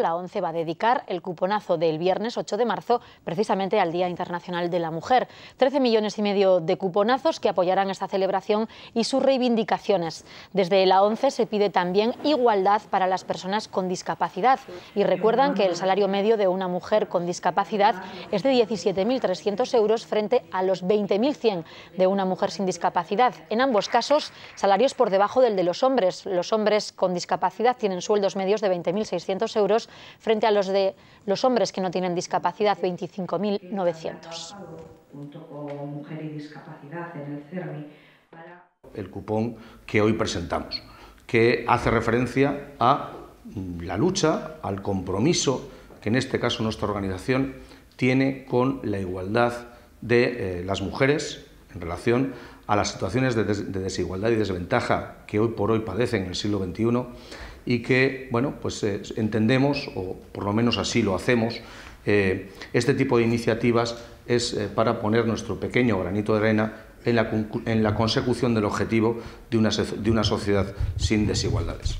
La ONCE va a dedicar el cuponazo del viernes 8 de marzo precisamente al Día Internacional de la Mujer. 13,5 millones de cuponazos que apoyarán esta celebración y sus reivindicaciones. Desde la ONCE se pide también igualdad para las personas con discapacidad y recuerdan que el salario medio de una mujer con discapacidad es de 17.300 euros frente a los 20.100 de una mujer sin discapacidad. En ambos casos, salarios por debajo del de los hombres. Los hombres con discapacidad tienen sueldos medios de 20.600 euros frente a los de los hombres que no tienen discapacidad, 25.900. El cupón que hoy presentamos, que hace referencia a la lucha, al compromiso que en este caso nuestra organización tiene con la igualdad de las mujeres en relación a las situaciones de desigualdad y desventaja que hoy por hoy padecen en el siglo XXI y que, bueno, pues entendemos, o por lo menos así lo hacemos, este tipo de iniciativas es para poner nuestro pequeño granito de arena en la consecución del objetivo de una sociedad sin desigualdades.